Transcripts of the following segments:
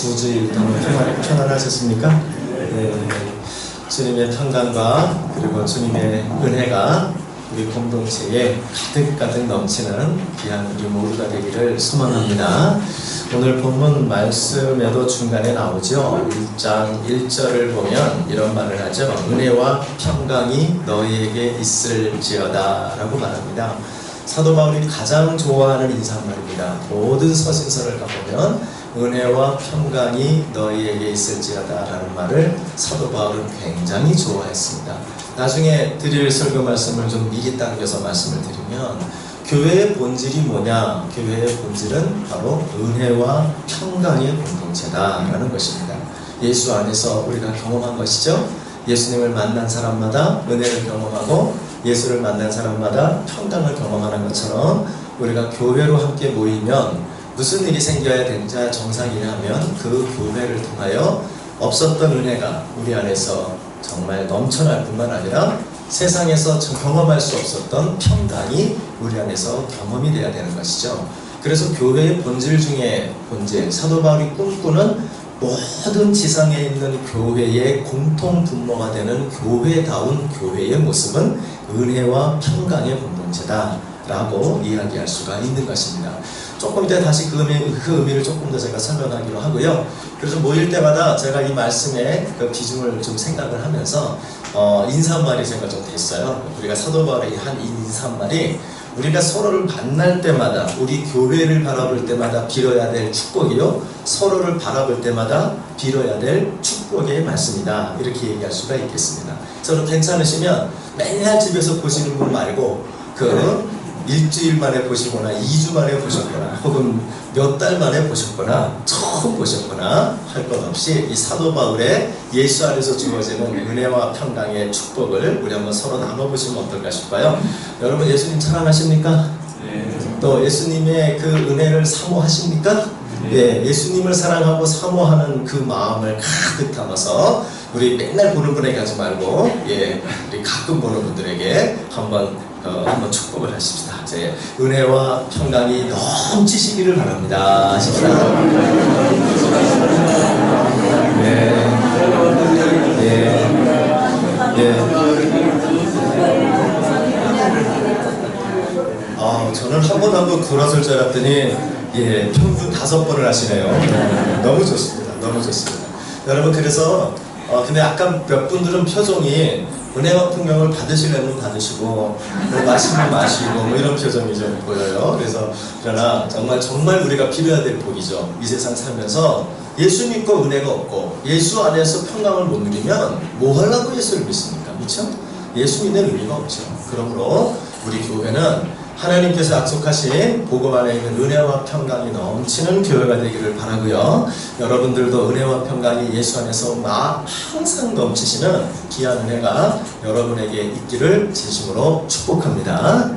2주일 동안 평안하셨습니까? 네, 주님의 평강과 그리고 주님의 은혜가 우리 공동체에 가득가득 넘치는 귀한 우리 모두가 되기를 소망합니다. 오늘 본문 말씀에도 중간에 나오죠. 1장 1절을 보면 이런 말을 하죠. 은혜와 평강이 너희에게 있을지어다 라고 말합니다. 사도 바울이 가장 좋아하는 인사말입니다. 모든 서신서를 가보면 은혜와 평강이 너희에게 있을지어다 라는 말을 사도 바울은 굉장히 좋아했습니다. 나중에 드릴 설교 말씀을 좀 미리 당겨서 말씀을 드리면 교회의 본질이 뭐냐? 교회의 본질은 바로 은혜와 평강의 공동체다라는 것입니다. 예수 안에서 우리가 경험한 것이죠. 예수님을 만난 사람마다 은혜를 경험하고 예수를 만난 사람마다 평강을 경험하는 것처럼 우리가 교회로 함께 모이면 무슨 일이 생겨야 되자 정상이냐 하면 그 교회를 통하여 없었던 은혜가 우리 안에서 정말 넘쳐날 뿐만 아니라 세상에서 경험할 수 없었던 평강이 우리 안에서 경험이 돼야 되는 것이죠. 그래서 교회의 본질 중에 본질, 사도 바울이 꿈꾸는 모든 지상에 있는 교회의 공통 분모가 되는 교회다운 교회의 모습은 은혜와 평강의 공동체다 라고 이야기할 수가 있는 것입니다. 조금 이따 다시 그 의미를 조금 더 제가 설명하기로 하고요. 그래서 모일 때마다 제가 이 말씀의 그 비중을 좀 생각을 하면서 인사말이 제가 좀 됐어요. 우리가 사도 바울의 한 인사말이 우리가 서로를 만날 때마다 우리 교회를 바라볼 때마다 빌어야 될 축복이요, 서로를 바라볼 때마다 빌어야 될 축복의 말씀이다 이렇게 얘기할 수가 있겠습니다. 서로 괜찮으시면 맨날 집에서 보시는 분 말고 일주일 만에 보시거나 2주 만에 보셨거나 혹은 몇 달 만에 보셨거나 처음 보셨거나 할 것 없이 이 사도 바울의 예수 안에서 주어지는 은혜와 평강의 축복을 우리 한번 서로 나눠보시면 어떨까 싶어요. 여러분 예수님 사랑하십니까? 네. 또 예수님의 그 은혜를 사모하십니까? 네. 예수님을 사랑하고 사모하는 그 마음을 가득 담아서 우리 맨날 보는 분에게 하지 말고 우리 가끔 보는 분들에게 한번 축복을 하십시다. 제 은혜와 평강이 넘치시기를 바랍니다. 하십시다. 저는 한 번 돌아설 줄 알았더니 평균 5번을 하시네요. 너무 좋습니다. 너무 좋습니다. 여러분 그래서 근데 아까 몇 분들은 표정이 은혜와 평강을 받으시려면 받으시고 마시면 마시고 뭐 이런 표정이 좀 보여요. 그러나 정말 우리가 빌어야 될 복이죠. 이 세상 살면서 예수 믿고 은혜가 없고 예수 안에서 평강을 못 누리면 뭐 하려고 예수를 믿습니까? 그렇죠? 예수 믿는 의미가 없죠. 그러므로 우리 교회는 하나님께서 약속하신 복음 안에 있는 은혜와 평강이 넘치는 교회가 되기를 바라고요. 여러분들도 은혜와 평강이 예수 안에서 항상 넘치시는 귀한 은혜가 여러분에게 있기를 진심으로 축복합니다.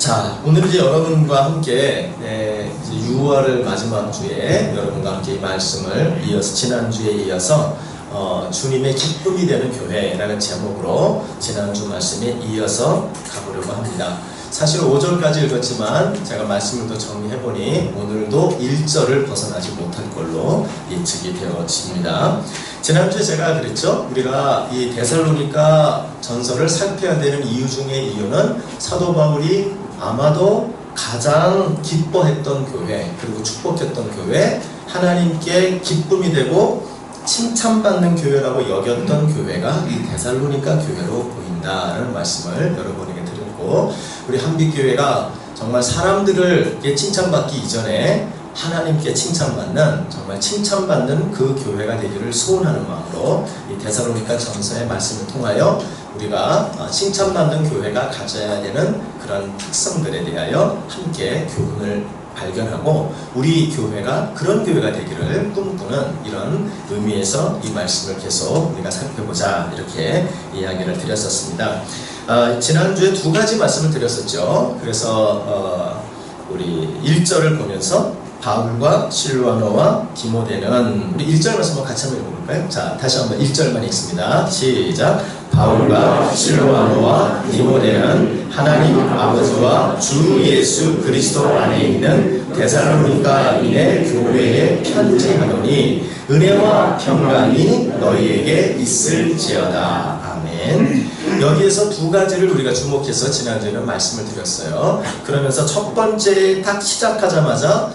자, 오늘 이제 여러분과 함께 이제 6월을 마지막 주에 여러분과 함께 이 말씀을 이어서 지난주에 이어서 주님의 기쁨이 되는 교회라는 제목으로 지난주 말씀에 이어서 가보려고 합니다. 사실 5절까지 읽었지만 제가 말씀을 더 정리해보니 오늘도 1절을 벗어나지 못할 걸로 예측이 되어집니다. 지난주에 제가 그랬죠. 우리가 이 데살로니가 전서를 살펴야 되는 이유 중에 이유는 사도 바울이 아마도 가장 기뻐했던 교회 그리고 축복했던 교회, 하나님께 기쁨이 되고 칭찬받는 교회라고 여겼던 교회가 이 데살로니가 교회로 보인다라는 말씀을 여러분에게 드렸고, 우리 한빛교회가 정말 사람들을 칭찬받기 이전에 하나님께 칭찬받는, 정말 칭찬받는 그 교회가 되기를 소원하는 마음으로 이 데살로니가 전서의 말씀을 통하여 우리가 칭찬받는 교회가 가져야 되는 그런 특성들에 대하여 함께 교훈을 발견하고 우리 교회가 그런 교회가 되기를 꿈꾸는 이런 의미에서 이 말씀을 계속 우리가 살펴보자 이렇게 이야기를 드렸었습니다. 지난주에 2가지 말씀을 드렸었죠. 그래서 우리 1절을 보면서 바울과 실와노와 디모데는, 우리 1절 말씀 한번 같이 한번 읽어볼까요? 자, 다시 한번 1절만 읽습니다. 시작. 바울과 실와노와 디모데는 하나님 아버지와 주 예수 그리스도 안에 있는 데살로니가인의 교회에 편지하노니 은혜와 평강이 너희에게 있을지어다. 아멘. 여기에서 두 가지를 우리가 주목해서 지난주에는 말씀을 드렸어요. 그러면서 첫 번째 딱 시작하자마자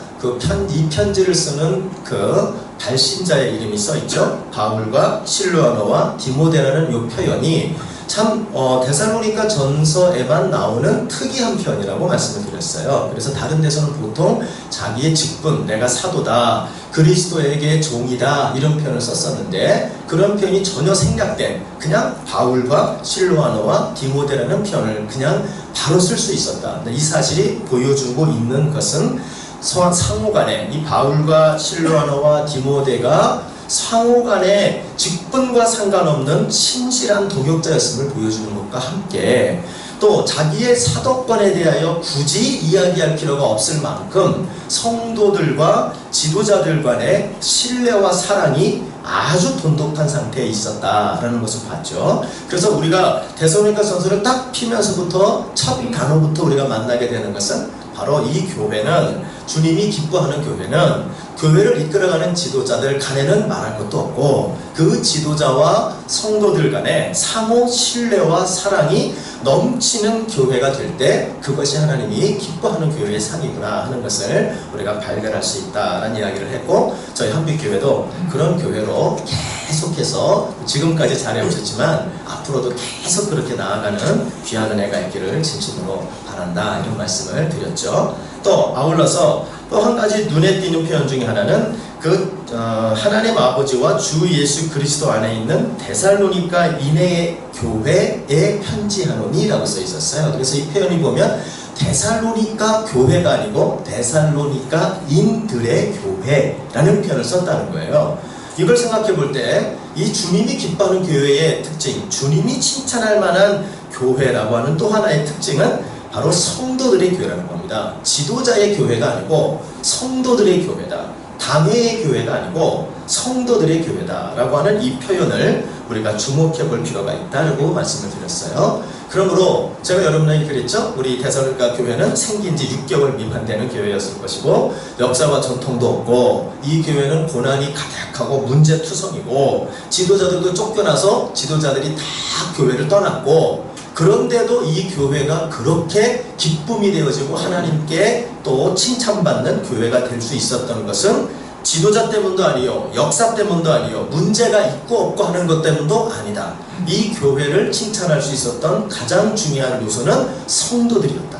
이 편지를 쓰는 그 발신자의 이름이 써있죠. 바울과 실로아노와 디모데라는 이 표현이 참 데살로니가 전서에만 나오는 특이한 표현이라고 말씀을 드렸어요. 그래서 다른 데서는 보통 자기의 직분, 내가 사도다, 그리스도에게 종이다, 이런 표현을 썼었는데, 그런 표현이 전혀 생략된 그냥 바울과 실로아노와 디모데라는 표현을 그냥 바로 쓸 수 있었다. 이 사실이 보여주고 있는 것은 상호간에 이 바울과 실로아노와 디모데가 상호간에 직분과 상관없는 신실한 동역자였음을 보여주는 것과 함께, 또 자기의 사도권에 대하여 굳이 이야기할 필요가 없을 만큼 성도들과 지도자들 간의 신뢰와 사랑이 아주 돈독한 상태에 있었다라는 것을 봤죠. 그래서 우리가 데살로니가 전서를 딱 피면서부터 첫 단어부터 우리가 만나게 되는 것은 바로 이 교회는, 주님이 기뻐하는 교회는 교회를 이끌어가는 지도자들 간에는 말할 것도 없고, 그 지도자와 성도들 간에 상호 신뢰와 사랑이 넘치는 교회가 될 때 그것이 하나님이 기뻐하는 교회의 상이구나 하는 것을 우리가 발견할 수 있다라는 이야기를 했고, 저희 한빛교회도 그런 교회로 계속해서 지금까지 잘해오셨지만 앞으로도 계속 그렇게 나아가는 귀한 은혜가 있기를 진심으로 바란다, 이런 말씀을 드렸죠. 또 아울러서 또 한 가지 눈에 띄는 표현 중에 하나는 하나님 아버지와 주 예수 그리스도 안에 있는 데살로니가인의 교회에 편지하노니 라고 써 있었어요. 그래서 이 표현이 보면 데살로니가 교회가 아니고 데살로니가인들의 교회라는 표현을 썼다는 거예요. 이걸 생각해 볼 때 이 주님이 기뻐하는 교회의 특징, 주님이 칭찬할 만한 교회라고 하는 또 하나의 특징은 바로 성도들의 교회라는 겁니다. 지도자의 교회가 아니고 성도들의 교회다. 당회의 교회가 아니고 성도들의 교회다 라고 하는 이 표현을 우리가 주목해 볼 필요가 있다고 말씀을 드렸어요. 그러므로 제가 여러분에게 그랬죠. 우리 데살로니가 교회는 생긴 지 6개월 미만 되는 교회였을 것이고, 역사와 전통도 없고, 이 교회는 고난이 가득하고 문제투성이고, 지도자들도 쫓겨나서 지도자들이 다 교회를 떠났고, 그런데도 이 교회가 그렇게 기쁨이 되어지고 하나님께 또 칭찬받는 교회가 될 수 있었던 것은 지도자 때문도 아니요, 역사 때문도 아니요, 문제가 있고 없고 하는 것 때문도 아니다. 이 교회를 칭찬할 수 있었던 가장 중요한 요소는 성도들이었다.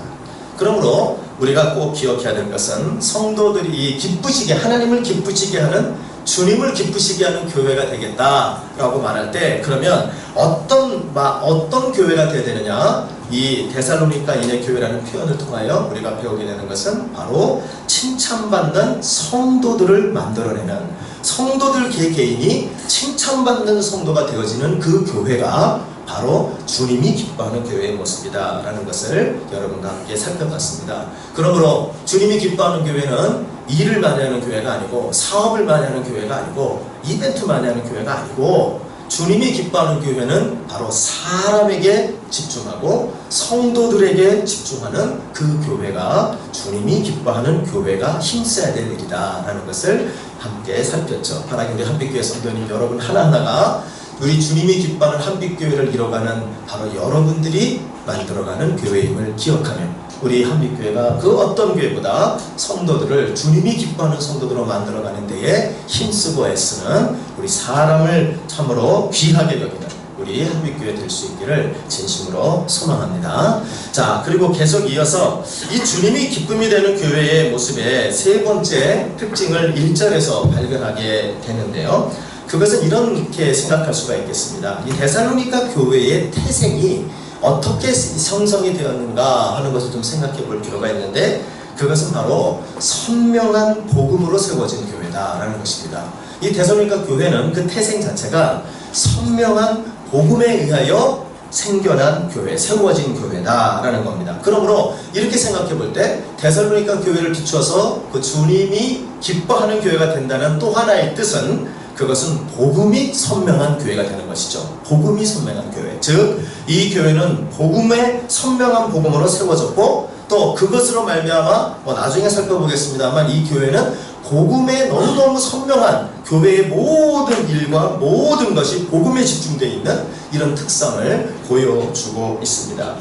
그러므로 우리가 꼭 기억해야 될 것은 성도들이 기쁘시게, 하나님을 기쁘시게 하는, 주님을 기쁘시게 하는 교회가 되겠다라고 말할 때, 그러면 어떤 교회가 되어야 되느냐? 이 데살로니가인의 교회라는 표현을 통하여 우리가 배우게 되는 것은 바로 칭찬받는 성도들을 만들어내는, 성도들 개개인이 칭찬받는 성도가 되어지는 그 교회가 바로 주님이 기뻐하는 교회의 모습이다 라는 것을 여러분과 함께 살펴봤습니다. 그러므로 주님이 기뻐하는 교회는 일을 많이 하는 교회가 아니고, 사업을 많이 하는 교회가 아니고, 이벤트 많이 하는 교회가 아니고, 주님이 기뻐하는 교회는 바로 사람에게 집중하고 성도들에게 집중하는 그 교회가 주님이 기뻐하는 교회가 힘써야 될 일이다 라는 것을 함께 살폈죠. 하나님, 우리 한빛교회 성도님 여러분 하나하나가 우리 주님이 기뻐하는 한빛교회를 이뤄가는 바로 여러분들이 만들어가는 교회임을 기억하며, 우리 한빛교회가 그 어떤 교회보다 성도들을 주님이 기뻐하는 성도들로 만들어가는 데에 힘쓰고 애쓰는, 우리 사람을 참으로 귀하게 여기는 우리 한빛교회 될 수 있기를 진심으로 소망합니다. 자, 그리고 계속 이어서 이 주님이 기쁨이 되는 교회의 모습의 세 번째 특징을 1절에서 발견하게 되는데요. 그것은 이렇게 생각할 수가 있겠습니다. 이 데살로니가 교회의 태생이 어떻게 형성이 되었는가 하는 것을 좀 생각해 볼 필요가 있는데, 그것은 바로 선명한 복음으로 세워진 교회다라는 것입니다. 이 데살로니가 교회는 그 태생 자체가 선명한 복음에 의하여 생겨난 교회, 세워진 교회다라는 겁니다. 그러므로 이렇게 생각해 볼 때 데살로니가 교회를 비추어서 그 주님이 기뻐하는 교회가 된다는 또 하나의 뜻은 그것은 복음이 선명한 교회가 되는 것이죠. 복음이 선명한 교회. 즉, 이 교회는 복음의 선명한 복음으로 세워졌고 또 그것으로 말미암아 나중에 살펴보겠습니다만 이 교회는 복음에 너무너무 선명한 교회의 모든 일과 모든 것이 복음에 집중되어 있는 이런 특성을 보여주고 있습니다.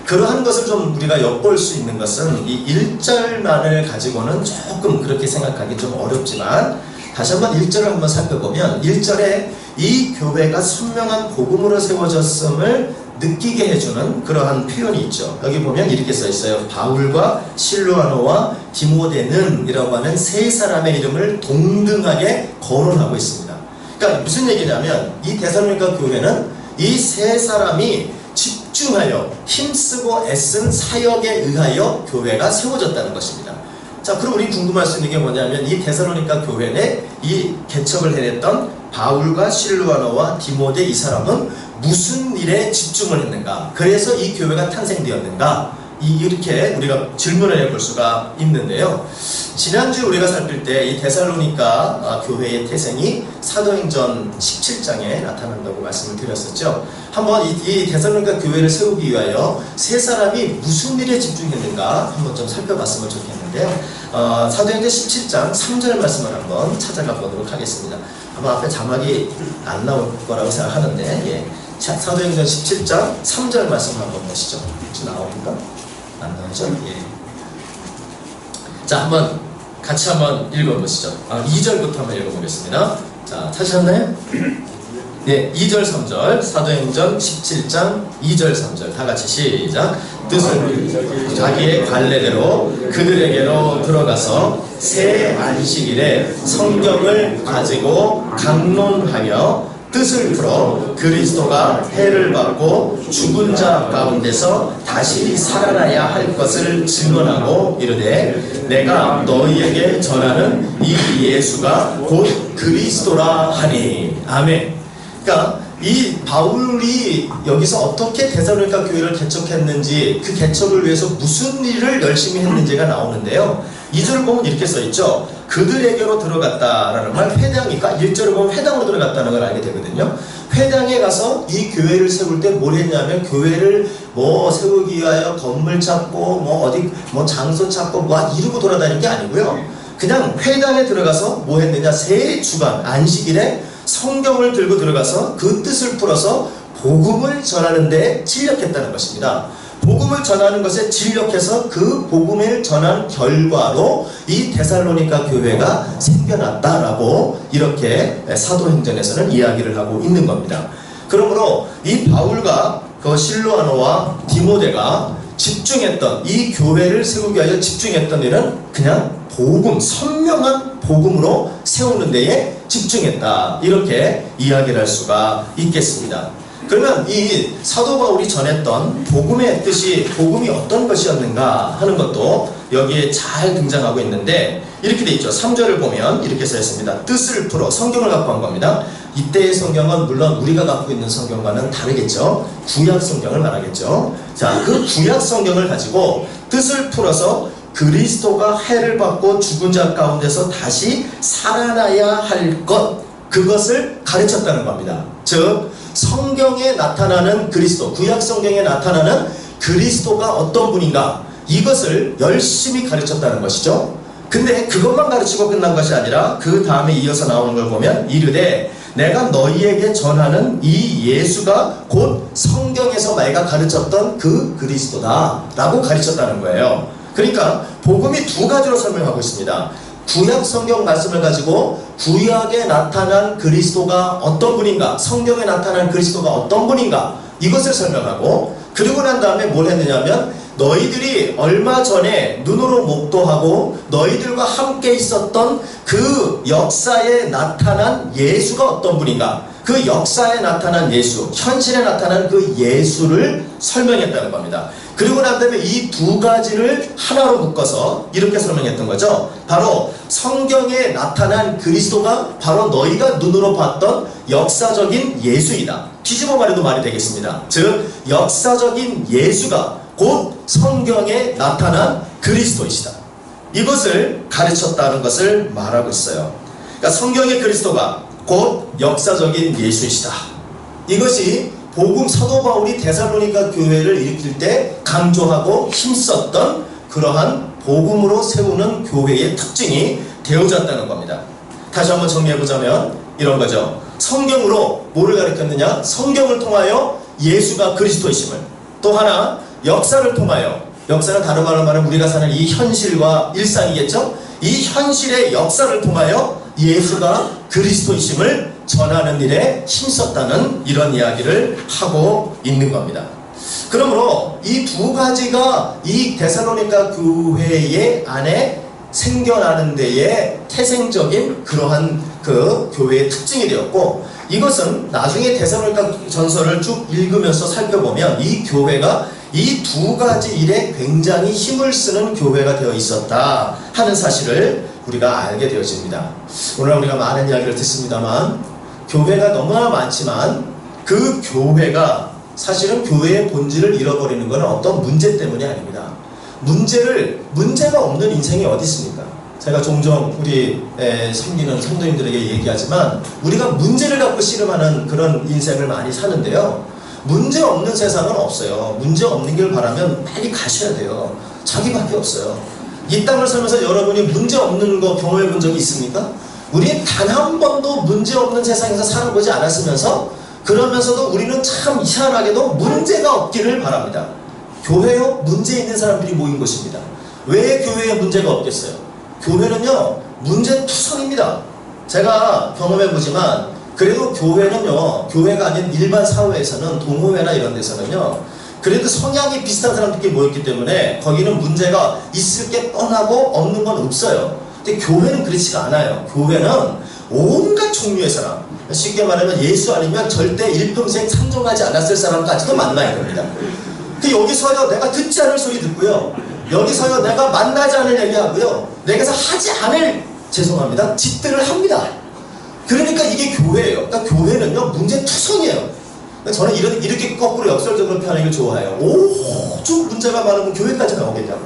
그러한 것을 좀 우리가 엿볼 수 있는 것은 이 1절만을 가지고는 조금 그렇게 생각하기 좀 어렵지만 다시 한번 1절을 한번 살펴보면 1절에 이 교회가 선명한 복음으로 세워졌음을 느끼게 해주는 그러한 표현이 있죠. 여기 보면 이렇게 써 있어요. 바울과 실루아노와 디모데는 이라고 하는 세 사람의 이름을 동등하게 거론하고 있습니다. 그러니까 무슨 얘기냐면 이 데살로니가 교회는 이 세 사람이 집중하여 힘쓰고 애쓴 사역에 의하여 교회가 세워졌다는 것입니다. 자, 그럼 우리 궁금할 수 있는 게 뭐냐면 이 데살로니가 교회 내 이 개척을 해냈던 바울과 실루아노와 디모데 이 사람은 무슨 일에 집중을 했는가? 그래서 이 교회가 탄생되었는가? 이렇게 우리가 질문을 해볼 수가 있는데요. 지난주 우리가 살필 때 이 데살로니가 교회의 태생이 사도행전 17장에 나타난다고 말씀을 드렸었죠. 한번 이 데살로니가 교회를 세우기 위하여 세 사람이 무슨 일에 집중했는가 한번 좀 살펴봤으면 좋겠는데요. 사도행전 17장 3절 말씀을 한번 찾아가 보도록 하겠습니다. 아마 앞에 자막이 안 나올 거라고 생각하는데 예. 사도행전 17장 3절 말씀 한번 보시죠. 혹시 나옵니까? 안 나오죠? 예. 자, 한번 같이 한번 읽어보시죠. 2절부터 한번 읽어보겠습니다. 자, 찾으셨나요? 네, 2절 3절 사도행전 17장 2절 3절 다 같이 시작. 뜻은 자기의 관례대로 그들에게로 들어가서 새 안식일에 성경을 가지고 강론하여 뜻을 풀어 그리스도가 해를 받고 죽은 자 가운데서 다시 살아나야 할 것을 증언하고 이르되 내가 너희에게 전하는 이 예수가 곧 그리스도라 하니. 아멘. 그러니까 이 바울이 여기서 어떻게 데살로니가 교회를 개척했는지 그 개척을 위해서 무슨 일을 열심히 했는지가 나오는데요. 2절을 보면 이렇게 써있죠. 그들에게로 들어갔다라는 말, 회당이니까 1절을 보면 회당으로 들어갔다는 걸 알게 되거든요. 회당에 가서 이 교회를 세울 때 뭘 했냐면 교회를 세우기 위하여 건물 찾고 어디 장소 찾고 이루고 돌아다니는 게 아니고요. 그냥 회당에 들어가서 뭐 했느냐, 새 주간 안식일에 성경을 들고 들어가서 그 뜻을 풀어서 복음을 전하는 데 진력했다는 것입니다. 복음을 전하는 것에 진력해서 그 복음을 전한 결과로 이 데살로니가 교회가 생겨났다라고 이렇게 사도행전에서는 이야기를 하고 있는 겁니다. 그러므로 이 바울과 그 실루아노와 디모데가 집중했던, 이 교회를 세우기 위하여 집중했던 일은 그냥 복음, 선명한 복음으로 세우는 데에 집중했다, 이렇게 이야기를 할 수가 있겠습니다. 그러면 이 사도 바울이 전했던 복음의 뜻이, 복음이 어떤 것이었는가 하는 것도 여기에 잘 등장하고 있는데 이렇게 돼 있죠. 3절을 보면 이렇게 써 있습니다. 뜻을 풀어, 성경을 갖고 한 겁니다. 이때의 성경은 물론 우리가 갖고 있는 성경과는 다르겠죠. 구약 성경을 말하겠죠. 자, 그 구약 성경을 가지고 뜻을 풀어서 그리스도가 해를 받고 죽은 자 가운데서 다시 살아나야 할 것, 그것을 가르쳤다는 겁니다. 즉 성경에 나타나는 그리스도, 구약 성경에 나타나는 그리스도가 어떤 분인가, 이것을 열심히 가르쳤다는 것이죠. 근데 그것만 가르치고 끝난 것이 아니라 그 다음에 이어서 나오는 걸 보면 이르되 내가 너희에게 전하는 이 예수가 곧 성경에서 내가 가르쳤던 그 그리스도다 라고 가르쳤다는 거예요. 그러니까 복음이 두 가지로 설명하고 있습니다. 구약 성경 말씀을 가지고 구약에 나타난 그리스도가 어떤 분인가, 성경에 나타난 그리스도가 어떤 분인가, 이것을 설명하고, 그리고 난 다음에 뭘 했느냐면 너희들이 얼마 전에 눈으로 목도하고 너희들과 함께 있었던 그 역사에 나타난 예수가 어떤 분인가, 그 역사에 나타난 예수, 현실에 나타난 그 예수를 설명했다는 겁니다. 그리고 난 다음에 이 두 가지를 하나로 묶어서 이렇게 설명했던 거죠. 바로 성경에 나타난 그리스도가 바로 너희가 눈으로 봤던 역사적인 예수이다. 뒤집어 말해도 말이 되겠습니다. 즉 역사적인 예수가 곧 성경에 나타난 그리스도이시다. 이것을 가르쳤다는 것을 말하고 있어요. 그러니까 성경의 그리스도가 곧 역사적인 예수이시다. 이것이 복음 사도 바울이 데살로니가 교회를 일으킬 때 강조하고 힘썼던 그러한 복음으로 세우는 교회의 특징이 되어졌다는 겁니다. 다시 한번 정리해보자면 이런 거죠. 성경으로 뭐를 가르쳤느냐? 성경을 통하여 예수가 그리스도이심을, 또 하나 역사를 통하여, 역사는 다른 말로 말하면 우리가 사는 이 현실과 일상이겠죠? 이 현실의 역사를 통하여 예수가 그리스도이심을 전하는 일에 힘썼다는 이런 이야기를 하고 있는 겁니다. 그러므로 이 두 가지가 이 데살로니가 교회의 안에 생겨나는 데에 태생적인 그러한 그 교회의 특징이 되었고, 이것은 나중에 데살로니가 전서를 쭉 읽으면서 살펴보면 이 교회가 이 두 가지 일에 굉장히 힘을 쓰는 교회가 되어 있었다 하는 사실을 우리가 알게 되어집니다. 오늘 우리가 많은 이야기를 듣습니다만 교회가 너무나 많지만 그 교회가 사실은 교회의 본질을 잃어버리는 것은 어떤 문제 때문이 아닙니다. 문제가 없는 인생이 어디 있습니까? 제가 종종 우리 섬기는 성도님들에게 얘기하지만 우리가 문제를 갖고 씨름하는 그런 인생을 많이 사는데요. 문제 없는 세상은 없어요. 문제 없는 길 바라면 빨리 가셔야 돼요. 자기밖에 없어요. 이 땅을 살면서 여러분이 문제 없는 거 경험해 본 적이 있습니까? 우리 단 한 번도 문제 없는 세상에서 살아보지 않았으면서 그러면서도 우리는 참 희한하게도 문제가 없기를 바랍니다. 교회요? 문제 있는 사람들이 모인 곳입니다. 왜 교회에 문제가 없겠어요? 교회는요 문제투성입니다. 제가 경험해보지만 그래도 교회는요, 교회가 아닌 일반 사회에서는 동호회나 이런 데서는요 그래도 성향이 비슷한 사람들끼리 모였기 때문에 거기는 문제가 있을 게 뻔하고 없는 건 없어요. 근데 교회는 그렇지가 않아요. 교회는 온갖 종류의 사람, 쉽게 말하면 예수 아니면 절대 일평생 상종하지 않았을 사람까지도 만나야 됩니다. 여기서요 내가 듣지 않을 소리 듣고요, 여기서요 내가 만나지 않을 얘기하고요, 내가서 하지 않을, 죄송합니다, 짓들을 합니다. 그러니까 이게 교회예요. 그러니까 교회는요 문제투성이에요. 저는 이렇게 거꾸로 역설적으로 표현하는 걸 좋아해요. 오죽 문제가 많으면 교회까지 나오겠냐고.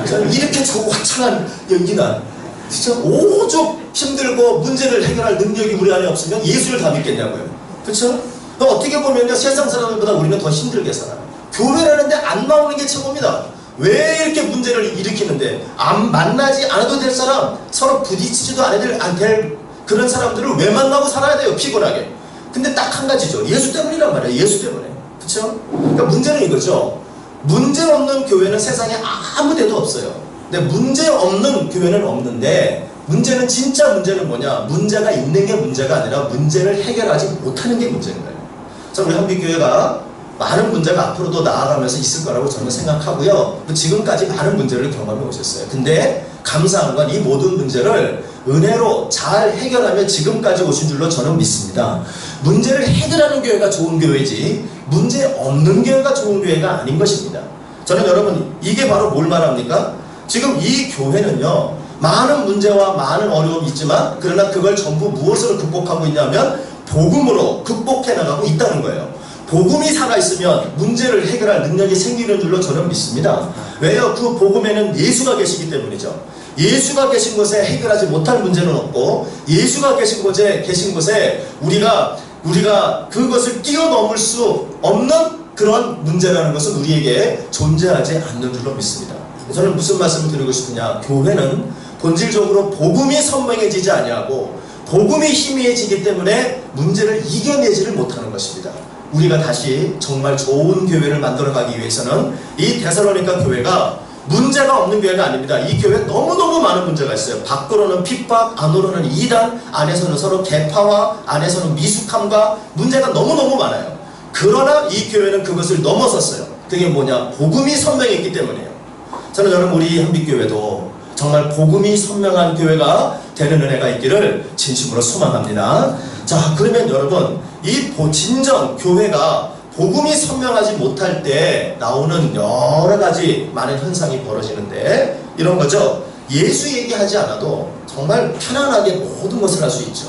저는 이렇게 화창한 연기나 진짜 오죽 힘들고 문제를 해결할 능력이 우리 안에 없으면 예수를 다 믿겠냐고요. 그렇죠? 어떻게 보면요 세상 사람들보다 우리는 더 힘들게 살아요. 교회라는 데 안 나오는 게 최고입니다. 왜 이렇게 문제를 일으키는데 만나지 않아도 될 사람, 서로 부딪히지도 않아도 될 그런 사람들을 왜 만나고 살아야 돼요? 피곤하게. 근데 딱 한 가지죠. 예수 때문이란 말이에요. 예수 때문에. 그렇죠? 그러니까 문제는 이거죠. 문제 없는 교회는 세상에 아무 데도 없어요. 근데 문제 없는 교회는 없는데, 문제는 진짜 문제는 뭐냐? 문제가 있는 게 문제가 아니라 문제를 해결하지 못하는 게 문제인 거예요. 그래서 우리 한빛교회가 많은 문제가 앞으로도 나아가면서 있을 거라고 저는 생각하고요. 지금까지 많은 문제를 경험해 오셨어요. 근데 감사한 건 이 모든 문제를 은혜로 잘 해결하며 지금까지 오신 줄로 저는 믿습니다. 문제를 해결하는 교회가 좋은 교회지 문제 없는 교회가 좋은 교회가 아닌 것입니다. 저는 여러분 이게 바로 뭘 말합니까? 지금 이 교회는요 많은 문제와 많은 어려움이 있지만 그러나 그걸 전부 무엇으로 극복하고 있냐면 복음으로 극복해 나가고 있다는 거예요. 복음이 살아있으면 문제를 해결할 능력이 생기는 줄로 저는 믿습니다. 왜요? 그 복음에는 예수가 계시기 때문이죠. 예수가 계신 곳에 해결하지 못할 문제는 없고, 예수가 계신 곳에 우리가 그것을 뛰어넘을 수 없는 그런 문제라는 것은 우리에게 존재하지 않는 줄로 믿습니다. 저는 무슨 말씀을 드리고 싶으냐? 교회는 본질적으로 복음이 선명해지지 아니하고 복음이 희미해지기 때문에 문제를 이겨내지를 못하는 것입니다. 우리가 다시 정말 좋은 교회를 만들어가기 위해서는 이 데살로니가 교회가 문제가 없는 교회가 아닙니다. 이 교회에 너무너무 많은 문제가 있어요. 밖으로는 핍박, 안으로는 이단, 안에서는 서로 개파와 안에서는 미숙함과 문제가 너무너무 많아요. 그러나 이 교회는 그것을 넘어섰어요. 그게 뭐냐? 복음이 선명했기 때문이에요. 저는 여러분 우리 한빛교회도 정말 복음이 선명한 교회가 되는 은혜가 있기를 진심으로 소망합니다. 자, 그러면 여러분 이 진정 교회가 복음이 선명하지 못할 때 나오는 여러 가지 많은 현상이 벌어지는데 이런 거죠. 예수 얘기하지 않아도 정말 편안하게 모든 것을 할 수 있죠.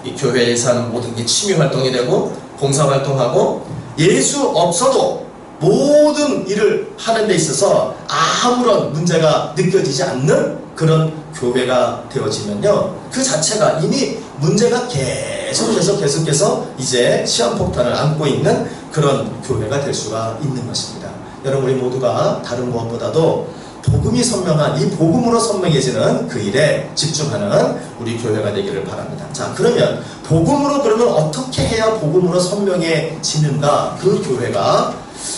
이 교회에서 하는 모든 게 취미활동이 되고 봉사활동하고 예수 없어도 모든 일을 하는 데 있어서 아무런 문제가 느껴지지 않는 그런 교회가 되어지면요, 그 자체가 이미 문제가 계속해서 이제 시한폭탄을 안고 있는 그런 교회가 될 수가 있는 것입니다. 여러분, 우리 모두가 다른 무엇보다도 복음이 선명한 이 복음으로 선명해지는 그 일에 집중하는 우리 교회가 되기를 바랍니다. 자, 그러면 복음으로, 그러면 어떻게 해야 복음으로 선명해지는가? 그 교회가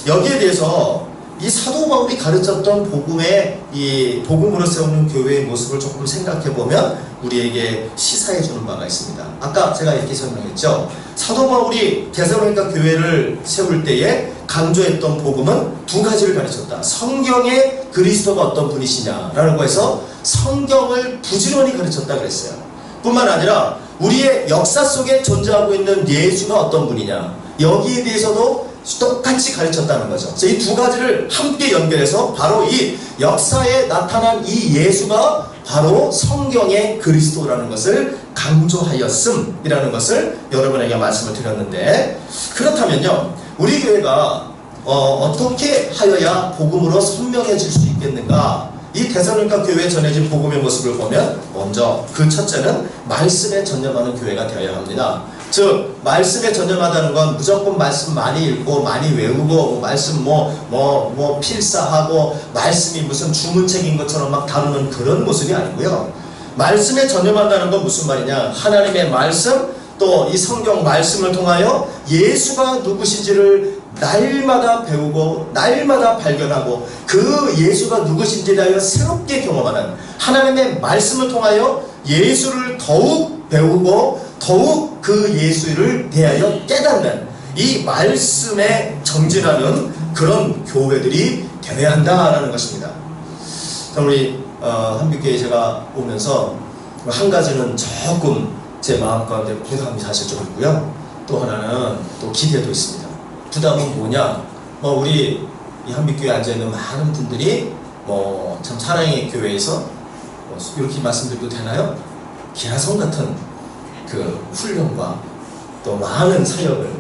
여기에 대해서 이 사도 바울이 가르쳤던 복음의 이 복음으로 세우는 교회의 모습을 조금 생각해 보면 우리에게 시사해 주는 바가 있습니다. 아까 제가 이렇게 설명했죠. 사도 바울이 데살로니가 교회를 세울 때에 강조했던 복음은 두 가지를 가르쳤다. 성경에 그리스도가 어떤 분이시냐라고 해서 성경을 부지런히 가르쳤다 그랬어요. 뿐만 아니라 우리의 역사 속에 존재하고 있는 예수가 어떤 분이냐, 여기에 대해서도 똑같이 가르쳤다는 거죠. 이 두 가지를 함께 연결해서 바로 이 역사에 나타난 이 예수가 바로 성경의 그리스도라는 것을 강조하였음이라는 것을 여러분에게 말씀을 드렸는데, 그렇다면요, 우리 교회가 어떻게 하여야 복음으로 선명해질 수 있겠는가? 이 데살로니가 교회에 전해진 복음의 모습을 보면 먼저 그 첫째는 말씀에 전념하는 교회가 되어야 합니다. 즉, 말씀에 전념하다는 건 무조건 말씀 많이 읽고 많이 외우고 말씀 필사하고 말씀이 무슨 주문책인 것처럼 막 다루는 그런 모습이 아니고요. 말씀에 전념한다는 건 무슨 말이냐? 하나님의 말씀, 또 이 성경 말씀을 통하여 예수가 누구신지를 날마다 배우고 날마다 발견하고 그 예수가 누구신지에 대하여 새롭게 경험하는, 하나님의 말씀을 통하여 예수를 더욱 배우고 더욱 그 예수를 대하여 깨닫는, 이 말씀에 정진하는 그런 교회들이 되어야 한다라는 것입니다. 우리 한빛교회 제가 오면서 한 가지는 조금 제 마음 가운데 부담이 사실 좀 있고요. 또 하나는 또 기대도 있습니다. 부담은 뭐냐? 우리 이 한빛교회에 앉아있는 많은 분들이 참 사랑의 교회에서 이렇게 말씀드려도 되나요? 기라성 같은 그 훈련과 또 많은 사역을,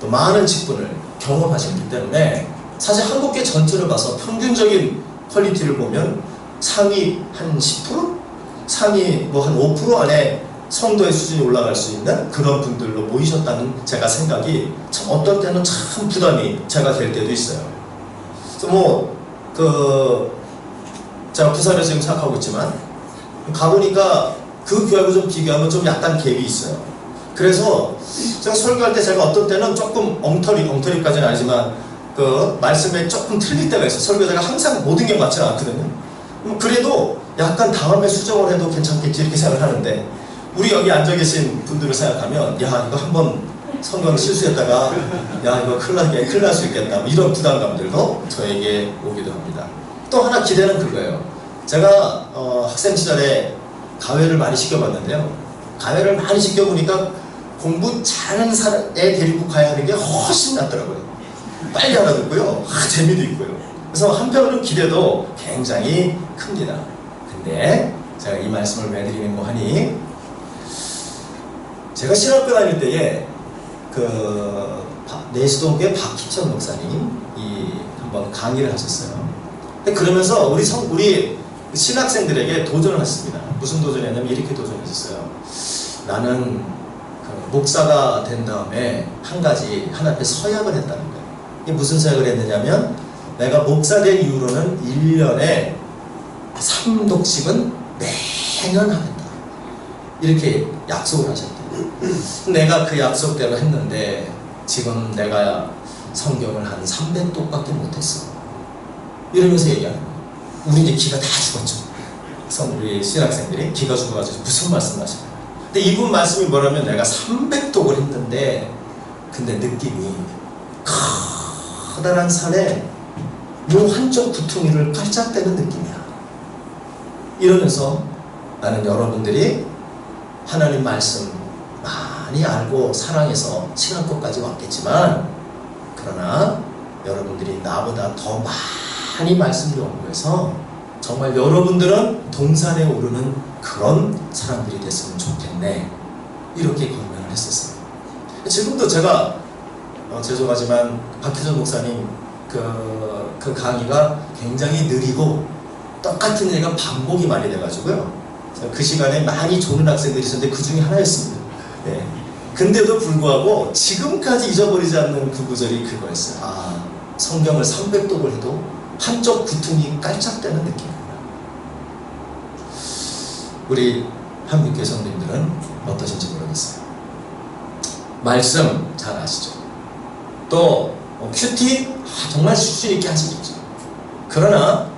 또 많은 직분을 경험하셨기 때문에 사실 한국교회 전체를 봐서 평균적인 퀄리티를 보면 상위 한 10%? 상위 한 5% 안에 성도의 수준이 올라갈 수 있는 그런 분들로 모이셨다는 제가 생각이 참 어떤 때는 참 부담이 제가 될 때도 있어요. 그래서 제가 부산에서 지금 생각하고 있지만 가보니까 그 교회하고 좀 비교하면 좀 약간 갭이 있어요. 그래서 제가 설교할 때 제가 어떤 때는 조금 엉터리까지는 아니지만 그 말씀에 조금 틀릴 때가 있어요. 설교자가 항상 모든 게 맞지 않거든요. 그래도 약간 다음에 수정을 해도 괜찮겠지 이렇게 생각을 하는데, 우리 여기 앉아 계신 분들을 생각하면 야, 이거 한번 성경 실수했다가 야, 이거 큰일 날 수 있겠다, 이런 부담감들도 저에게 오기도 합니다. 또 하나 기대는 그거예요. 제가 학생 시절에 가회를 많이 시켜봤는데요, 가회를 많이 시켜보니까 공부 잘하는 애 데리고 가야 하는 게 훨씬 낫더라고요. 빨리 알아듣고요, 재미도 있고요. 그래서 한편으로는 기대도 굉장히 큽니다. 근데 제가 이 말씀을 왜 드리는 거 하니, 제가 신학교 다닐 때에 내시동교회 박희천 목사님이 한번 강의를 하셨어요. 그러면서 우리 신학생들에게 도전을 했습니다. 무슨 도전이었냐면 이렇게 도전했었어요. 나는 목사가 된 다음에 한 가지 하나님께 서약을 했다는 거예요. 이게 무슨 서약을 했느냐면, 내가 목사 된 이후로는 1년에 3독씩은 매년 하겠다, 이렇게 약속을 하셨대요. 내가 그 약속대로 했는데 지금 내가 성경을 한 300독밖에 못했어, 이러면서 얘기하는 거예요. 우리 이제 기가 다 죽었죠. 그래서 우리 신학생들이 기가 죽어가지고 무슨 말씀 하시나요? 근데 이분 말씀이 뭐냐면, 내가 300독을 했는데 근데 느낌이 커다란 산에 요 한쪽 구퉁이를 깔짝대는 느낌이야, 이러면서 나는 여러분들이 하나님 말씀 많이 알고 사랑해서 신학교까지 왔겠지만 그러나 여러분들이 나보다 더 많이 말씀 연구해서 정말 여러분들은 동산에 오르는 그런 사람들이 됐으면 좋겠네. 이렇게 권면을 했었어요. 지금도 제가 죄송하지만 박희선 목사님 그 강의가 굉장히 느리고 똑같은 얘기가 반복이 많이 돼가지고요. 그 시간에 많이 조는 학생들이 있었는데 그 중에 하나였습니다. 네. 근데도 불구하고 지금까지 잊어버리지 않는 그 구절이 그거였어요. 아, 성경을 300독을 해도 한쪽 구퉁이 깔짝대는 느낌입니다. 우리 한국교회 성도님들은 어떠신지 모르겠어요. 말씀 잘 아시죠? 또 큐티 정말 수준 있게 하시겠죠. 그러나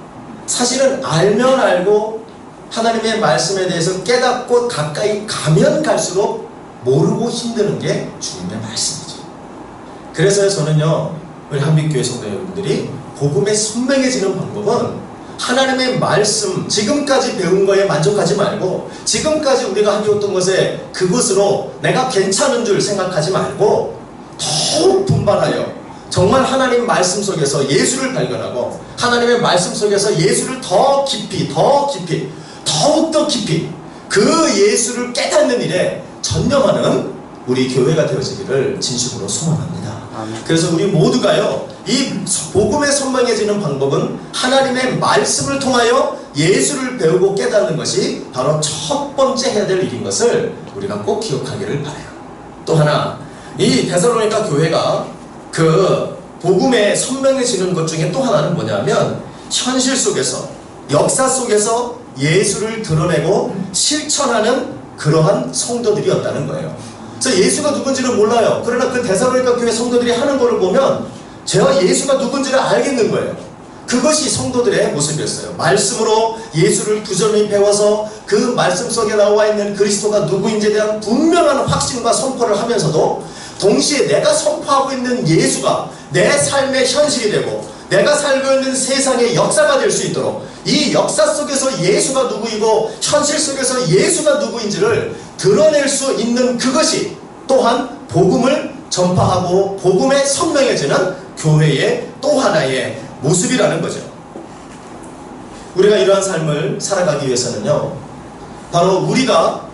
사실은 알면 알고 하나님의 말씀에 대해서 깨닫고 가까이 가면 갈수록 모르고 힘드는 게 주님의 말씀이죠. 그래서 저는요, 우리 한빛교회 성도 여러분들이 복음에 선명해지는 방법은 하나님의 말씀, 지금까지 배운 거에 만족하지 말고 지금까지 우리가 하기었던 것에 그것으로 내가 괜찮은 줄 생각하지 말고 더욱 분발하여 정말 하나님 말씀 속에서 예수를 발견하고 하나님의 말씀 속에서 예수를 더 깊이 더욱더 깊이 그 예수를 깨닫는 일에 전념하는 우리 교회가 되어지기를 진심으로 소망합니다. 그래서 우리 모두가요, 이 복음에 선명해지는 방법은 하나님의 말씀을 통하여 예수를 배우고 깨닫는 것이 바로 첫 번째 해야 될 일인 것을 우리가 꼭 기억하기를 바라요. 또 하나, 이 데살로니가 교회가 그 복음에 선명해지는 것 중에 또 하나는 뭐냐면 현실 속에서 역사 속에서 예수를 드러내고 실천하는 그러한 성도들이었다는 거예요. 그래서 예수가 누군지는 몰라요. 그러나 그 데살로니가 교회 성도들이 하는 것을 보면 제가 예수가 누군지를 알겠는 거예요. 그것이 성도들의 모습이었어요. 말씀으로 예수를 부지런히 배워서 그 말씀 속에 나와 있는 그리스도가 누구인지에 대한 분명한 확신과 선포를 하면서도 동시에 내가 선포하고 있는 예수가 내 삶의 현실이 되고 내가 살고 있는 세상의 역사가 될 수 있도록 이 역사 속에서 예수가 누구이고 현실 속에서 예수가 누구인지를 드러낼 수 있는 그것이 또한 복음을 전파하고 복음에 선명해지는 교회의 또 하나의 모습이라는 거죠. 우리가 이러한 삶을 살아가기 위해서는요, 바로 우리가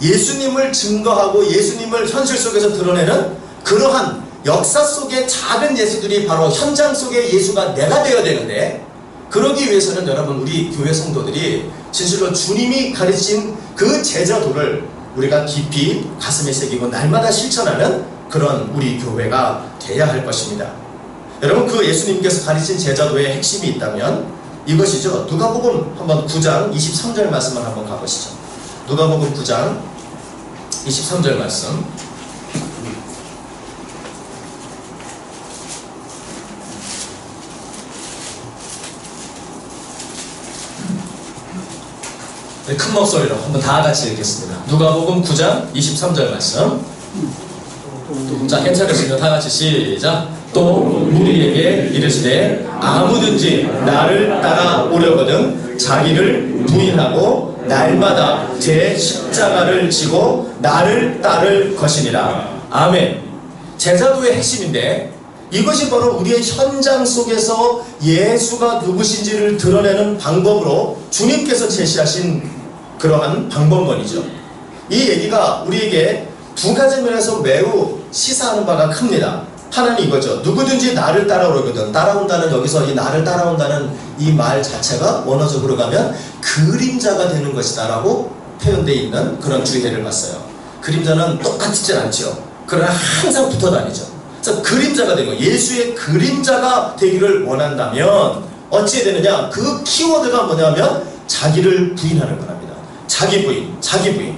예수님을 증거하고 예수님을 현실 속에서 드러내는 그러한 역사 속의 작은 예수들이 바로 현장 속의 예수가 내가 되어야 되는데, 그러기 위해서는 여러분 우리 교회 성도들이 진실로 주님이 가르친 그 제자도를 우리가 깊이 가슴에 새기고 날마다 실천하는 그런 우리 교회가 돼야 할 것입니다. 여러분 그 예수님께서 가르친 제자도의 핵심이 있다면 이것이죠. 누가복음 한번 9장 23절 말씀을 한번 가보시죠. 누가복음 9장 23절 말씀. 네, 큰 목소리로 한번 다 같이 읽겠습니다. 누가복음 9장 23절 말씀. 자, 괜찮으시면 다 같이 시작. 또 우리에게 이르시되 아무든지 나를 따라오려거든 자기를 부인하고 날마다 제 십자가를 지고 나를 따를 것이니라. 아멘. 제자도의 핵심인데 이것이 바로 우리의 현장 속에서 예수가 누구신지를 드러내는 방법으로 주님께서 제시하신 그러한 방법론이죠. 이 얘기가 우리에게 두 가지 면에서 매우 시사하는 바가 큽니다. 하나는 이거죠. 누구든지 나를 따라오거든. 따라온다는 여기서 이 나를 따라온다는 이 말 자체가 원어적으로 가면 그림자가 되는 것이다 라고 표현되어 있는 그런 주의를 봤어요. 그림자는 똑같지는 않죠. 그러나 항상 붙어 다니죠. 그래서 그림자가 되는 거예요. 예수의 그림자가 되기를 원한다면 어찌해야 되느냐? 그 키워드가 뭐냐면 자기를 부인하는 거랍니다. 자기 부인, 자기 부인.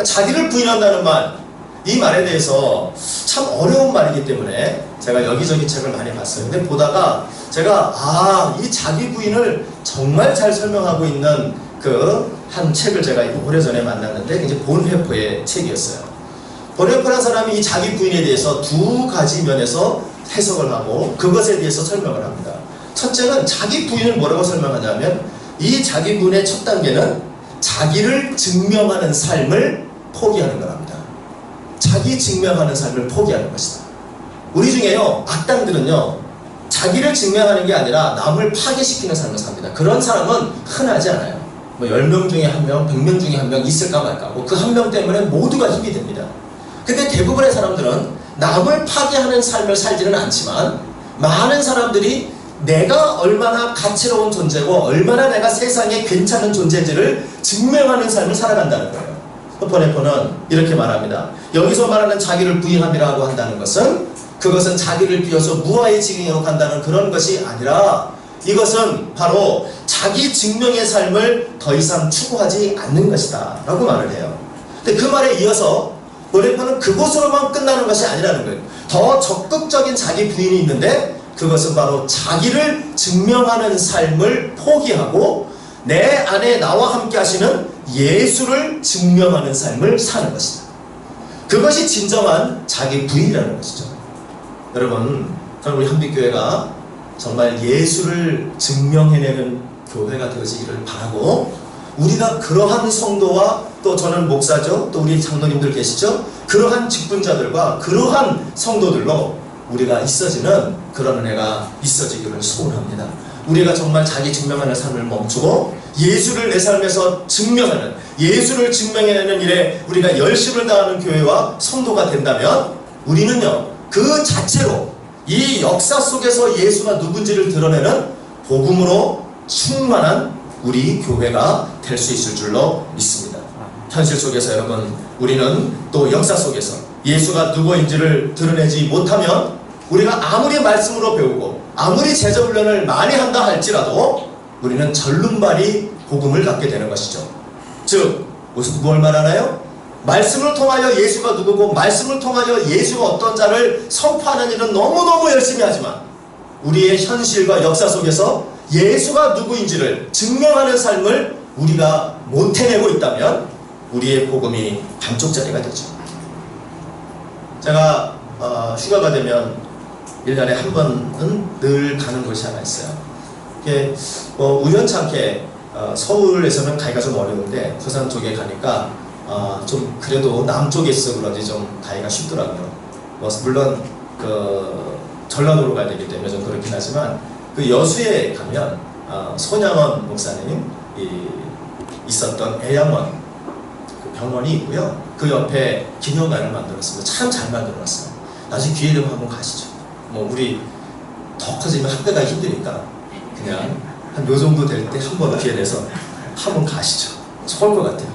자기를 부인한다는 말, 이 말에 대해서 참 어려운 말이기 때문에 제가 여기저기 책을 많이 봤어요. 근데 보다가 제가 이 자기 부인을 정말 잘 설명하고 있는 그 한 책을 제가 오래전에 만났는데 이제 본회포의 책이었어요. 본회포라는 사람이 이 자기 부인에 대해서 두 가지 면에서 해석을 하고 그것에 대해서 설명을 합니다. 첫째는 자기 부인을 뭐라고 설명하냐면 이 자기 부인의 첫 단계는 자기를 증명하는 삶을 포기하는 거랍니다. 자기 증명하는 삶을 포기하는 것이다. 우리 중에요, 악당들은요, 자기를 증명하는 게 아니라 남을 파괴시키는 삶을 삽니다. 그런 사람은 흔하지 않아요. 뭐 10명 중에 1명, 100명 중에 1명 있을까 말까. 그 한 명 때문에 모두가 힘이 됩니다. 근데 대부분의 사람들은 남을 파괴하는 삶을 살지는 않지만 많은 사람들이 내가 얼마나 가치로운 존재고 얼마나 내가 세상에 괜찮은 존재인지를 증명하는 삶을 살아간다는 거예요. 포네포는 이렇게 말합니다. 여기서 말하는 자기를 부인함이라고 한다는 것은 그것은 자기를 비워서 무아의 지경으로 간다는 그런 것이 아니라 이것은 바로 자기 증명의 삶을 더 이상 추구하지 않는 것이다 라고 말을 해요. 근데 그 말에 이어서 포네포는 그것으로만 끝나는 것이 아니라는 거예요. 더 적극적인 자기 부인이 있는데 그것은 바로 자기를 증명하는 삶을 포기하고 내 안에 나와 함께 하시는 예수를 증명하는 삶을 사는 것이다. 그것이 진정한 자기 부인이라는 것이죠. 여러분, 우리 한빛교회가 정말 예수를 증명해내는 교회가 되어지기를 바라고, 우리가 그러한 성도와 또 저는 목사죠, 또 우리 장로님들 계시죠, 그러한 직분자들과 그러한 성도들로 우리가 있어지는 그런 은혜가 있어지기를 소원합니다. 우리가 정말 자기 증명하는 삶을 멈추고 예수를 내 삶에서 증명하는, 예수를 증명해내는 일에 우리가 열심을 다하는 교회와 성도가 된다면 우리는요, 그 자체로 이 역사 속에서 예수가 누군지를 드러내는 복음으로 충만한 우리 교회가 될 수 있을 줄로 믿습니다. 현실 속에서 여러분, 우리는 또 역사 속에서 예수가 누구인지를 드러내지 못하면 우리가 아무리 말씀으로 배우고 아무리 제자훈련을 많이 한다 할지라도 우리는 절름발이 복음을 갖게 되는 것이죠. 즉, 뭘 말하나요? 말씀을 통하여 예수가 누구고 말씀을 통하여 예수가 어떤 자를 선포하는 일은 너무너무 열심히 하지만 우리의 현실과 역사 속에서 예수가 누구인지를 증명하는 삶을 우리가 못 해내고 있다면 우리의 복음이 반쪽짜리가 되죠. 제가 휴가가 되면 1년에 한 번은 늘 가는 곳이 하나 있어요. 이게 우연찮게 서울에서는 가기가 좀 어려운데 부산 쪽에 가니까 좀 그래도 남쪽에 있어 그런지 좀 가기가 쉽더라고요. 물론 그 전라도로 가야 되기 때문에 좀 그렇긴 하지만 그 여수에 가면 손양원 목사님 있었던 애양원 그 병원이 있고요. 그 옆에 기념관을 만들었습니다. 참 잘 만들어놨어요. 나중에 기회 되면 한번 가시죠. 우리 더 커지면 학교 가기 힘드니까 그냥 한 요 정도 될 때 한번 기회 내서 한번 가시죠. 좋을 것 같아요.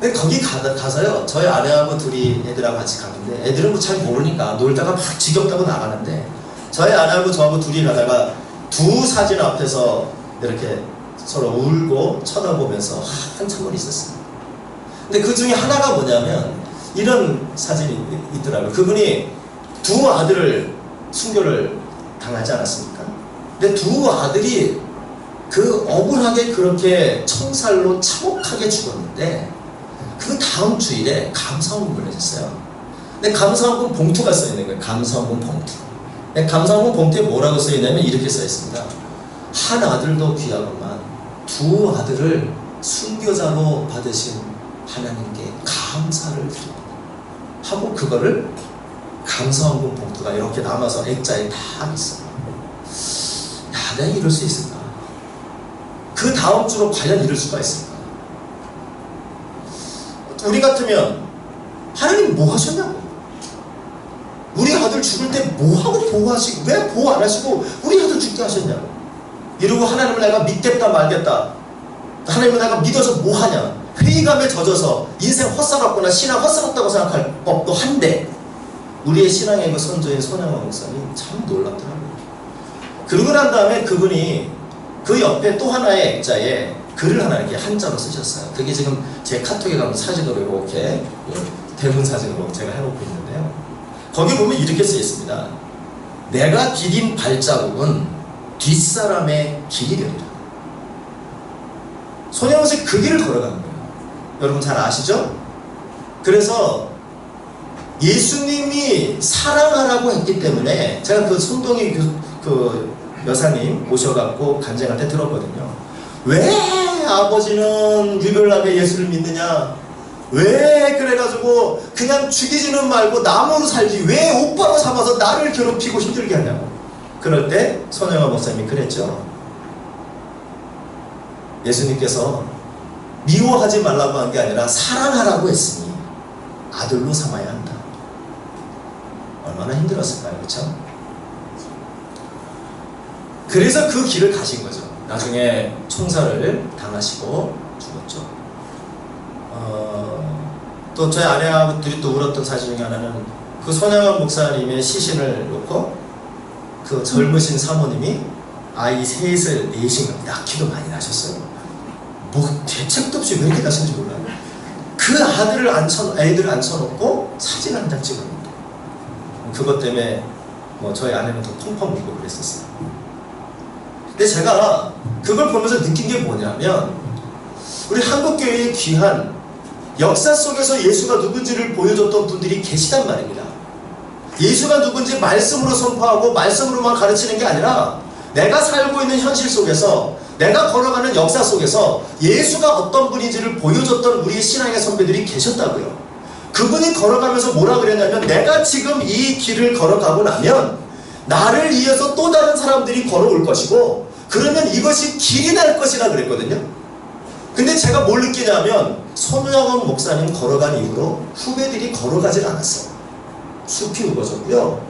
근데 거기 가서요, 저희 아내하고 둘이 애들하고 같이 가는데 애들은 잘 모르니까 놀다가 막 지겹다고 나가는데 저희 아내하고 저하고 둘이 가다가 두 사진 앞에서 이렇게 서로 울고 쳐다보면서 한참을 있었어요. 근데 그 중에 하나가 뭐냐면 이런 사진이 있더라고요. 그분이 두 아들을 순교를 당하지 않았습니까? 근데 두 아들이 그 억울하게 그렇게 청살로 참혹하게 죽었는데 그 다음 주일에 감사원금을 내셨어요. 근데 감사원금 봉투가 써있는 거예요. 감사원금 봉투. 감사원금 봉투에 뭐라고 써있냐면 이렇게 써있습니다. 한 아들도 귀하건만 두 아들을 순교자로 받으신 하나님께 감사를 드립니다 하고 그거를 감사원금 봉투가 이렇게 남아서 액자에 다 있어요. 야, 내가 이럴 수 있을까? 그 다음 주로 과연 이럴 수가 있을까? 우리 같으면 하나님 뭐 하셨냐고, 우리 아들 죽을 때 뭐하고 보호하시고 왜 보호 안 하시고 우리 아들 죽게 하셨냐고 이러고 하나님을 내가 믿겠다 말겠다, 하나님을 내가 믿어서 뭐하냐, 회의감에 젖어서 인생 헛살았구나, 신앙 헛살았다고 생각할 법도 한데 우리의 신앙의 그 선조인 손양원 목사님 참 놀랍더라고요. 그러고 난 다음에 그분이 그 옆에 또 하나의 액자에 글을 하나 이렇게 한자로 쓰셨어요. 그게 지금 제 카톡에 가면 사진으로 이렇게 대문 사진으로 제가 해놓고 있는데요. 거기 보면 이렇게 쓰여 있습니다. 내가 디딘 발자국은 뒷사람의 길이 되리라. 손양원 씨 그 길을 걸어가는 거예요. 여러분 잘 아시죠? 그래서 예수님이 사랑하라고 했기 때문에 제가 그 손동희 그 여사님 모셔갖고 간증할 때 들었거든요. 왜 아버지는 유별나게 예수를 믿느냐? 왜 그래가지고 그냥 죽이지는 말고 나무로 살지 왜 오빠로 삼아서 나를 괴롭히고 힘들게 하냐고. 그럴 때 손영아 목사님이 그랬죠. 예수님께서 미워하지 말라고 한 게 아니라 사랑하라고 했으니 아들로 삼아야 한다. 얼마나 힘들었을까요? 그렇죠? 그래서 그 길을 가신 거죠. 나중에 총살을 당하시고 죽었죠. 또 저희 아내들이 또 울었던 사실 중에 하나는 그 손영환 목사님의 시신을 놓고 그 젊으신 사모님이 아이 셋을 내신 겁니다. 낳기도 많이 나셨어요. 뭐 대책도 없이 왜 이렇게 나셨는지 몰라요. 그 애들을 앉혀놓고 사진 한 장 찍었는데 그것 때문에 뭐 저희 아내는 더 펑펑 울고 그랬었어요. 근데 제가 그걸 보면서 느낀 게 뭐냐면 우리 한국교회의 귀한 역사 속에서 예수가 누군지를 보여줬던 분들이 계시단 말입니다. 예수가 누군지 말씀으로 선포하고 말씀으로만 가르치는 게 아니라 내가 살고 있는 현실 속에서 내가 걸어가는 역사 속에서 예수가 어떤 분인지를 보여줬던 우리 신앙의 선배들이 계셨다고요. 그분이 걸어가면서 뭐라 그랬냐면 내가 지금 이 길을 걸어가고 나면 나를 이어서 또 다른 사람들이 걸어올 것이고 그러면 이것이 길이 될 것이라 그랬거든요. 근데 제가 뭘 느끼냐면 손영원 목사님 걸어간 이후로 후배들이 걸어가질 않았어요. 숲이 우거졌고요.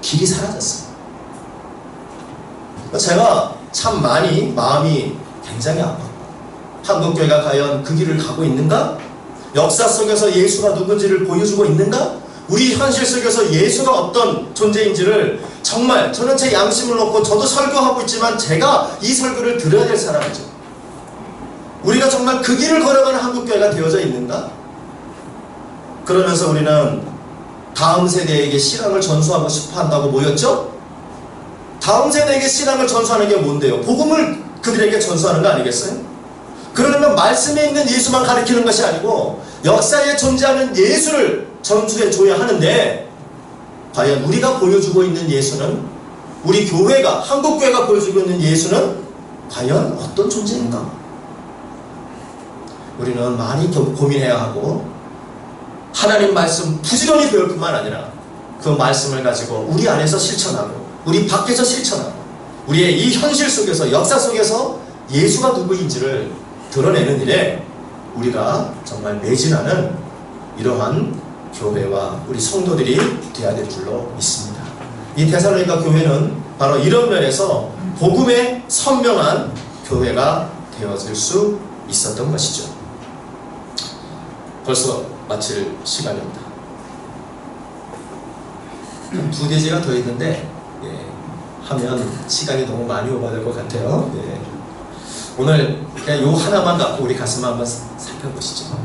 길이 사라졌어요. 제가 참 많이 마음이 굉장히 아팠고 한국교회가 과연 그 길을 가고 있는가? 역사 속에서 예수가 누군지를 보여주고 있는가? 우리 현실 속에서 예수가 어떤 존재인지를 정말 저는 제 양심을 놓고 저도 설교하고 있지만 제가 이 설교를 들어야 될 사람이죠. 우리가 정말 그 길을 걸어가는 한국교회가 되어져 있는가? 그러면서 우리는 다음 세대에게 신앙을 전수하고 싶어 한다고 모였죠? 다음 세대에게 신앙을 전수하는 게 뭔데요? 복음을 그들에게 전수하는 거 아니겠어요? 그러려면 말씀에 있는 예수만 가르치는 것이 아니고 역사에 존재하는 예수를 전수해 줘야 하는데 과연 우리가 보여주고 있는 예수는 우리 교회가 한국교회가 보여주고 있는 예수는 과연 어떤 존재인가? 우리는 많이 고민해야 하고 하나님 말씀 부지런히 배울 뿐만 아니라 그 말씀을 가지고 우리 안에서 실천하고 우리 밖에서 실천하고 우리의 이 현실 속에서 역사 속에서 예수가 누구인지를 드러내는 일에 우리가 정말 매진하는 이러한 교회와 우리 성도들이 되어야 될 줄로 믿습니다. 이 데살로니가 교회는 바로 이런 면에서 복음의 선명한 교회가 되어질 수 있었던 것이죠. 벌써 마칠 시간입니다. 2대지가 더 있는데 하면 시간이 너무 많이 오버될 것 같아요. 오늘 그냥 요 하나만 갖고 우리 가슴 한번 살펴보시죠.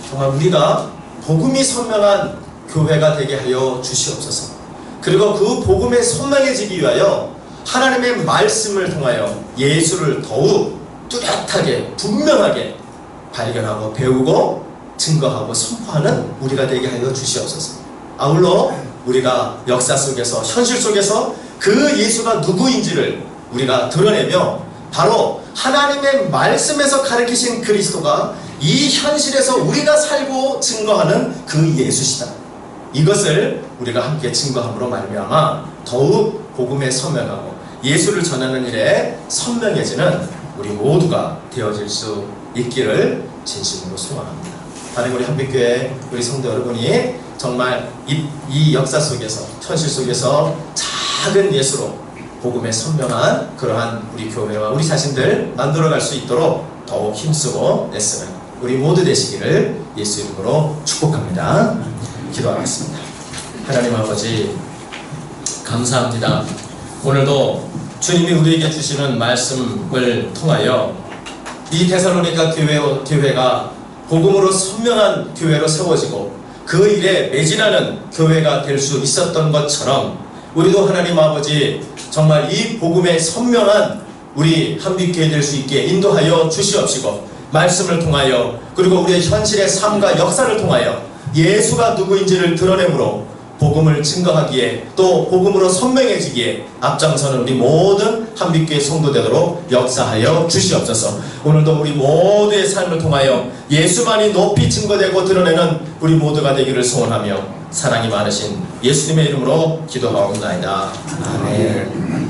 정말 우리가 복음이 선명한 교회가 되게 하여 주시옵소서. 그리고 그 복음에 선명해지기 위하여 하나님의 말씀을 통하여 예수를 더욱 뚜렷하게 분명하게 발견하고 배우고 증거하고 선포하는 우리가 되게 하여 주시옵소서. 아울러 우리가 역사 속에서 현실 속에서 그 예수가 누구인지를 우리가 드러내며 바로 하나님의 말씀에서 가르치신 그리스도가 이 현실에서 우리가 살고 증거하는 그 예수시다. 이것을 우리가 함께 증거함으로 말미암아 더욱 복음에 선명하고 예수를 전하는 일에 선명해지는 우리 모두가 되어질 수 있기를 진심으로 소원합니다. 하나님 우리 한빛교회 우리 성도 여러분이 정말 이 역사 속에서 현실 속에서 작은 예수로 복음의 선명한 그러한 우리 교회와 우리 자신들 만들어갈 수 있도록 더욱 힘쓰고 애쓰는 우리 모두 되시기를 예수 이름으로 축복합니다. 기도하겠습니다. 하나님 아버지 감사합니다. 오늘도 주님이 우리에게 주시는 말씀을 통하여 이 데살로니가 교회가 복음으로 선명한 교회로 세워지고 그 일에 매진하는 교회가 될 수 있었던 것처럼 우리도 하나님 아버지 정말 이 복음의 선명한 우리 한빛교회 될 수 있게 인도하여 주시옵시고 말씀을 통하여 그리고 우리의 현실의 삶과 역사를 통하여 예수가 누구인지를 드러내므로 복음을 증거하기에 또 복음으로 선명해지기에 앞장서는 우리 모든 한빛교회 성도 되도록 역사하여 주시옵소서. 오늘도 우리 모두의 삶을 통하여 예수만이 높이 증거되고 드러내는 우리 모두가 되기를 소원하며 사랑이 많으신 예수님의 이름으로 기도하옵나이다. 아멘.